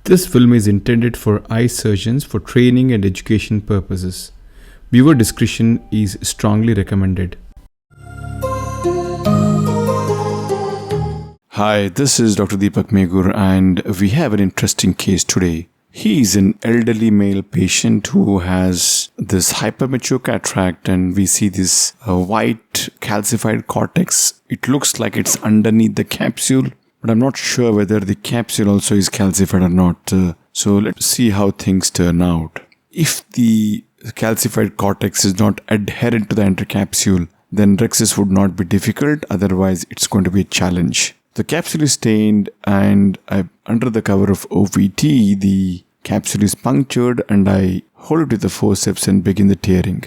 This film is intended for eye surgeons for training and education purposes. Viewer discretion is strongly recommended. Hi, this is Dr. Deepak Megur, and we have an interesting case today. He is an elderly male patient who has this hypermature cataract, and we see this white calcified cortex. It looks like it's underneath the capsule, but I'm not sure whether the capsule also is calcified or not. So let's see how things turn out. If the calcified cortex is not adherent to the entercapsule, then rhexis would not be difficult. Otherwise, it's going to be a challenge. The capsule is stained, and under the cover of OVT, the capsule is punctured, and I hold it with the forceps and begin the tearing.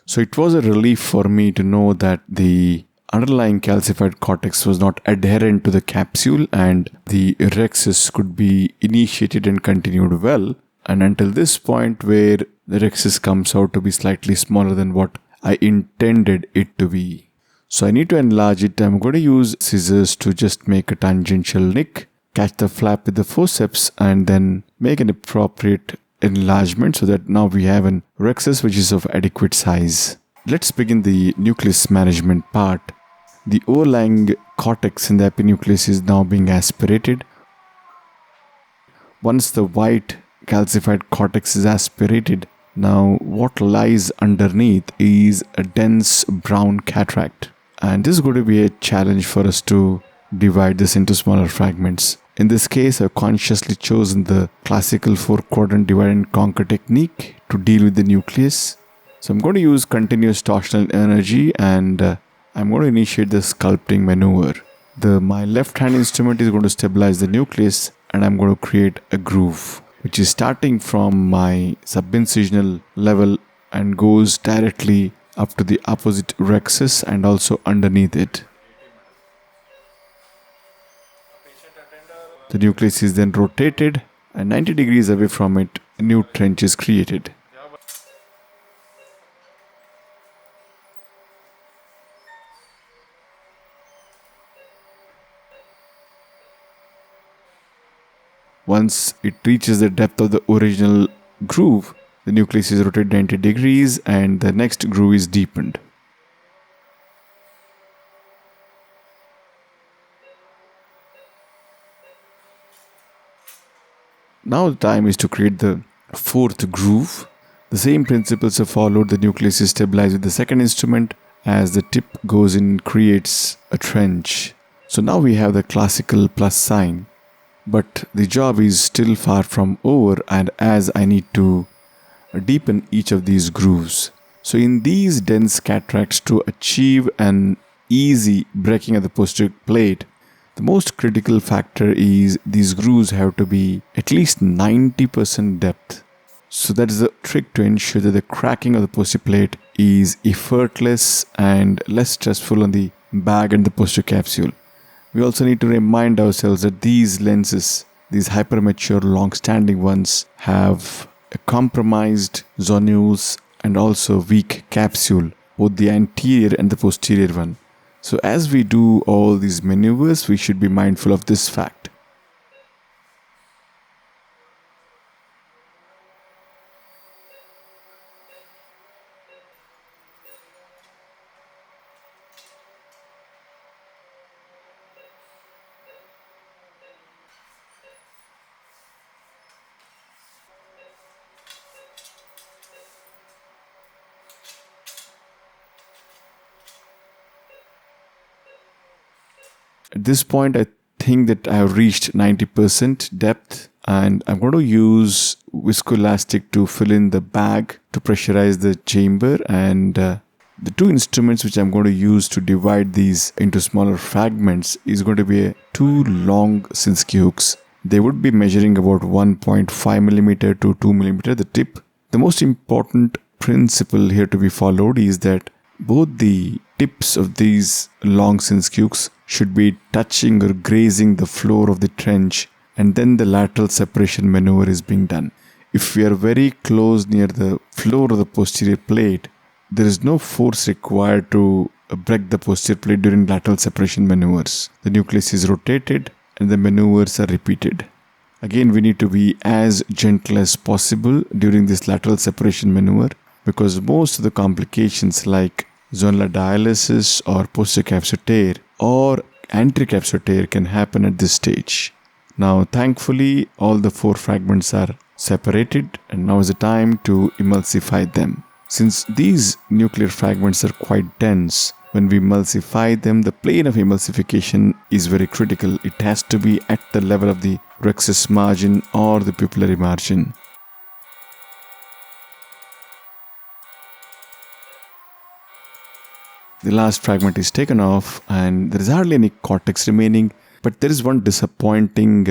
So it was a relief for me to know that the underlying calcified cortex was not adherent to the capsule, and the rhexis could be initiated and continued well. And until this point where the rhexis comes out to be slightly smaller than what I intended it to be. So I need to enlarge it. I'm going to use scissors to just make a tangential nick, catch the flap with the forceps, and then make an appropriate enlargement so that now we have an rhexis which is of adequate size. Let's begin the nucleus management part. The overlying cortex in the epinucleus is now being aspirated. Once the white calcified cortex is aspirated, now what lies underneath is a dense brown cataract. And this is going to be a challenge for us to divide this into smaller fragments. In this case, I've consciously chosen the classical 4-quadrant divide and conquer technique to deal with the nucleus. So I'm going to use continuous torsional energy, and I'm going to initiate the sculpting maneuver. My left hand instrument is going to stabilize the nucleus, and I'm going to create a groove, which is starting from my subincisional level and goes directly up to the opposite rhexis and also underneath it. The nucleus is then rotated, and 90 degrees away from it, a new trench is created. Once it reaches the depth of the original groove, the nucleus is rotated 90 degrees and the next groove is deepened. Now the time is to create the fourth groove. The same principles are followed. The nucleus is stabilized with the second instrument. As the tip goes in, creates a trench. So now we have the classical plus sign. But the job is still far from over, and as I need to deepen each of these grooves. So in these dense cataracts, to achieve an easy breaking of the posterior plate, the most critical factor is these grooves have to be at least 90% depth. So that is the trick to ensure that the cracking of the posterior plate is effortless and less stressful on the bag and the posterior capsule. We also need to remind ourselves that these lenses, these hypermature long-standing ones, have a compromised zonules and also weak capsule, both the anterior and the posterior one. So as we do all these maneuvers, we should be mindful of this fact. At this point, I think that I have reached 90% depth, and I'm going to use viscoelastic to fill in the bag to pressurize the chamber, and the two instruments which I'm going to use to divide these into smaller fragments is going to be two long Sinskey hooks. They would be measuring about 1.5 millimeter to 2 millimeter the tip. The most important principle here to be followed is that both the tips of these long Sinskey hooks should be touching or grazing the floor of the trench, and then the lateral separation maneuver is being done. If we are very close near the floor of the posterior plate, there is no force required to break the posterior plate during lateral separation maneuvers. The nucleus is rotated and the maneuvers are repeated. Again, we need to be as gentle as possible during this lateral separation maneuver, because most of the complications like zonular dialysis or posterior capsular tear or anterior capsular tear can happen at this stage. Now, thankfully, all the 4 fragments are separated, and now is the time to emulsify them. Since these nuclear fragments are quite dense, when we emulsify them, the plane of emulsification is very critical. It has to be at the level of the rhexis margin or the pupillary margin. The last fragment is taken off and there is hardly any cortex remaining, but there is one disappointing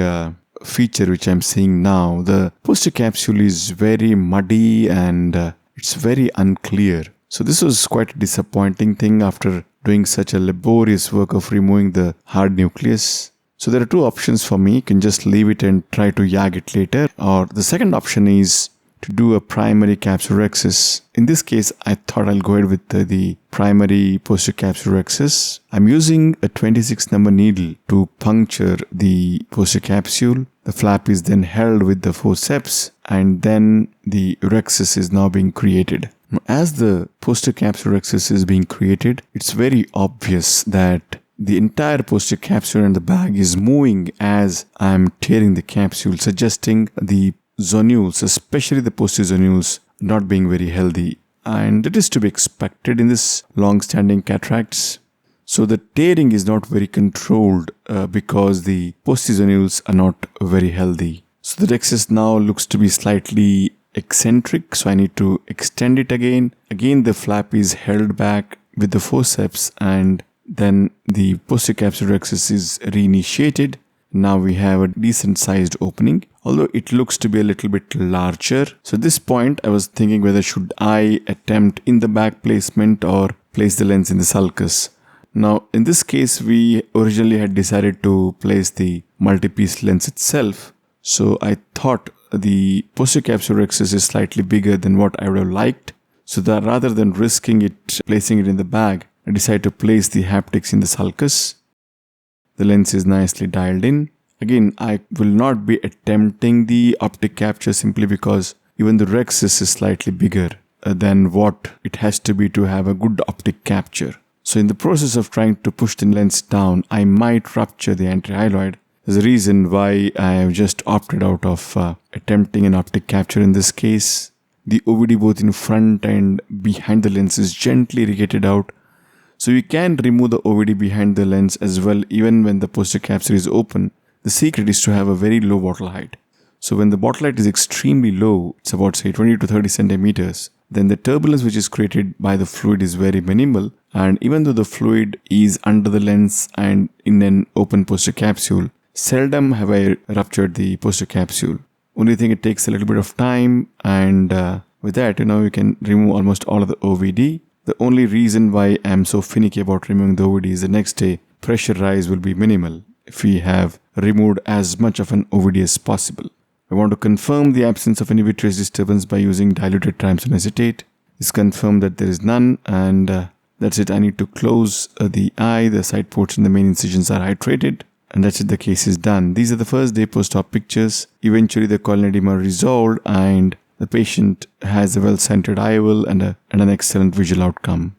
feature which I am seeing now. The posterior capsule is very muddy and it's very unclear. So this was quite a disappointing thing after doing such a laborious work of removing the hard nucleus. So there are 2 options for me. You can just leave it and try to YAG it later. Or the second option is to do a primary capsulorhexis. In this case, I thought I'll go ahead with the primary posterior capsulorhexis. I'm using a 26 number needle to puncture the posterior capsule. The flap is then held with the forceps and then the rhexis is now being created. As the posterior capsulorhexis is being created, it's very obvious that the entire posterior capsule and the bag is moving as I'm tearing the capsule, suggesting the zonules, especially the posterior zonules, not being very healthy. And it is to be expected in this long-standing cataracts. So the tearing is not very controlled because the posterior zonules are not very healthy. So the rhexis now looks to be slightly eccentric, so I need to extend it again. Again, the flap is held back with the forceps and then the posterior capsulorhexis is reinitiated. Now we have a decent sized opening, although it looks to be a little bit larger. So at this point I was thinking whether should I attempt in the back placement or place the lens in the sulcus. Now in this case we originally had decided to place the multi-piece lens itself. So I thought the posterior capsulorhexis is slightly bigger than what I would have liked. So that rather than risking it, placing it in the bag, I decided to place the haptics in the sulcus. The lens is nicely dialed in. Again, I will not be attempting the optic capture simply because even the rhexis is slightly bigger than what it has to be to have a good optic capture. So in the process of trying to push the lens down, I might rupture the anterior hyaloid. There's a reason why I have just opted out of attempting an optic capture in this case. The OVD both in front and behind the lens is gently irrigated out. So you can remove the OVD behind the lens as well even when the posterior capsule is open. The secret is to have a very low bottle height. So when the bottle height is extremely low, it's about say 20 to 30 centimeters, then the turbulence which is created by the fluid is very minimal, and even though the fluid is under the lens and in an open posterior capsule, seldom have I ruptured the posterior capsule. Only thing, it takes a little bit of time, and with that, you can remove almost all of the OVD. The only reason why I'm so finicky about removing the OVD is the next day pressure rise will be minimal if we have removed as much of an OVD as possible. I want to confirm the absence of any vitreous disturbance by using diluted triamcinolone acetate. It's confirmed that there is none, and that's it. I need to close the eye. The side ports and the main incisions are hydrated, and that's it. The case is done. These are the first day post-op pictures. Eventually the corneal edema resolved and the patient has a well-centered IOL and an excellent visual outcome.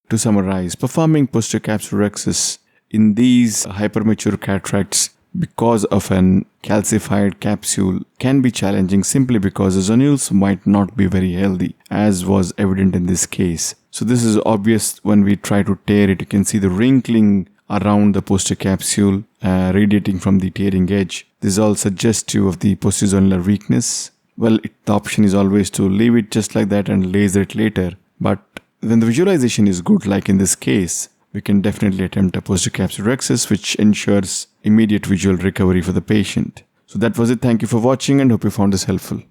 To summarize, performing posterior capsulorhexis in these hypermature cataracts because of an calcified capsule can be challenging simply because the zonules might not be very healthy, as was evident in this case. So this is obvious when we try to tear it. You can see the wrinkling around the posterior capsule radiating from the tearing edge. This is all suggestive of the posterior zonular weakness. Well, the option is always to leave it just like that and laser it later. But when the visualization is good, like in this case, we can definitely attempt a posterior capsulorhexis, which ensures immediate visual recovery for the patient. So that was it. Thank you for watching and hope you found this helpful.